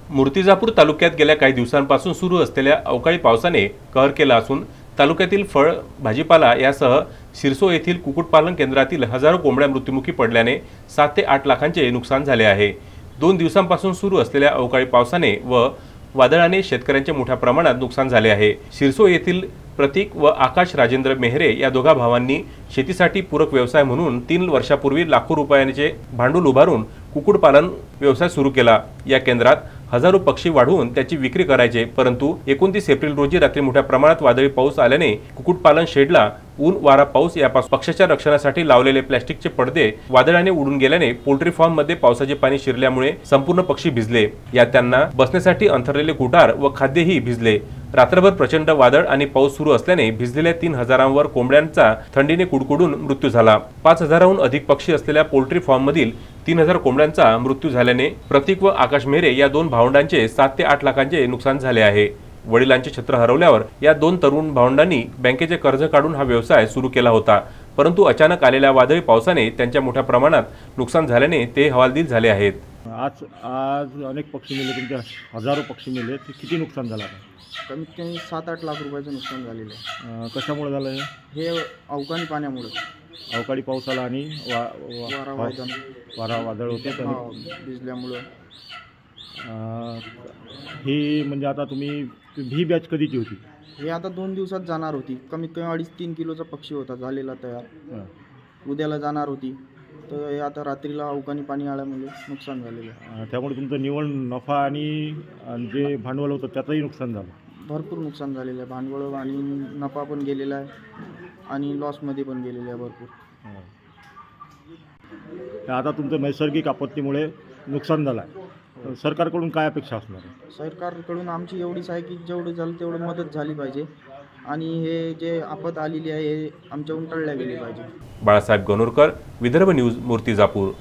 मूर्तिजापूर तालुक्यात गेल्या काही दिवसांपासून सुरू असलेल्या अवकाळी पावसाने कहर केला असून तालुक्यातील फळ भाजीपाला यासह शिरसो येथील कुक्कुटपालन केंद्रातील हजारो कोंबड्या मृत्युमुखी पडल्याने 7 ते 8 लाखांचे नुकसान झाले आहे। 2 दिवसांपासून सुरू असलेल्या अवकाळी पावसाने व वादळाने शेतकऱ्यांचे मोठ्या प्रमाणात नुकसान झाले आहे। शिरसो येथील प्रतीक व आकाश राजेंद्र मेहरे या दोघा भावांनी शेतीसाठी पूरक व्यवसाय म्हणून 3 वर्षापूर्वी लाखो रुपयांचे भांडवल उभारून कुक्कुटपालन व्यवसाय सुरू केला। या केंद्रात हजारो पक्षी वाढवून त्याची विक्री करायचे, परंतु 29 एप्रिल रोजी रात्री मोठ्या प्रमाणात वादळी पाऊस आल्याने कुक्कुटपालन शेडला ऊन वारा पाऊस यापासून पक्ष्याच्या रक्षणासाठी लावलेले प्लास्टिकचे पडदे वादळाने उडून गेल्याने पोल्ट्री फार्म मध्ये पावसाचे पाणी शिरल्यामुळे संपूर्ण पक्षी भिजले। यात त्यांना बसण्यासाठी अंथरलेले कुटार व खाद्यही भिजले। रात्रभर प्रचंड वादळ आणि पाऊस सुरू असल्याने भिजलेल्या 3000वर कोंबड्यांचा थंडीने कुडकुडून मृत्यू झाला। 5000हून अधिक पक्षी असलेल्या पोल्ट्री फार्म मधील 3000 कोंबड्यांचा मृत्यू झाल्याने प्रतीक व आकाश मेहरे या दोन भावंडांचे 7 ते 8 लाखांचे नुकसान झाले आहे। वडिलांचे छत्र हरवल्यावर या दोन तरुण भावंडांनी बँकेचे कर्ज काढून हा व्यवसाय सुरू केला होता, परंतु अचानक आलेल्या वादळी पावसाने त्यांच्या मोठ्या प्रमाणात नुकसान झाल्याने ते हवालदिल झाले आहेत। आज अनेक पक्षी मेले, तुमच्या हजारो पक्षी मेले, किती नुकसान झालं? कमीत कमी 7-8 लाख रुपयाचं नुकसान झालेलं आहे। कशामुळे झालं हे अवकाळी पाण्यामुळे, अवकाळी पाऊस आला आणि वारा वादळ होते भिजल्यामुळं। ही म्हणजे आता तुम्ही ही बॅच कधीची होती? हे आता 2 दिवसात जाणार होती। कमीत कमी 2.5-3 किलोचा पक्षी होता झालेला तयार, उद्याला जाणार होती, तर हे आता रात्रीला अवकाळी पाणी आल्यामुळे नुकसान झालेलं आहे। त्यामुळे तुमचं निव्वळ नफा आणि जे भांडवल होतं त्याचंही नुकसान झालं? भरपूर नुकसान झालेलं आहे, भांडवल आणि नफा पण गेलेला आहे आणि लॉसमध्ये पण गेलेलं आहे भरपूर। आता तुमचं नैसर्गिक आपत्तीमुळे नुकसान झालं आहे, सरकारकडून काय अपेक्षा असणार? सरकारकडून आमची एवढीच आहे की जेवढं झालं तेवढं मदत झाली पाहिजे आणि हे जे आपत आलेली आहे हे आमच्याकडून टळल्या गेली पाहिजे। बाळासाहेब गणोरकर, विदर्भ न्यूज, मूर्तिजापूर।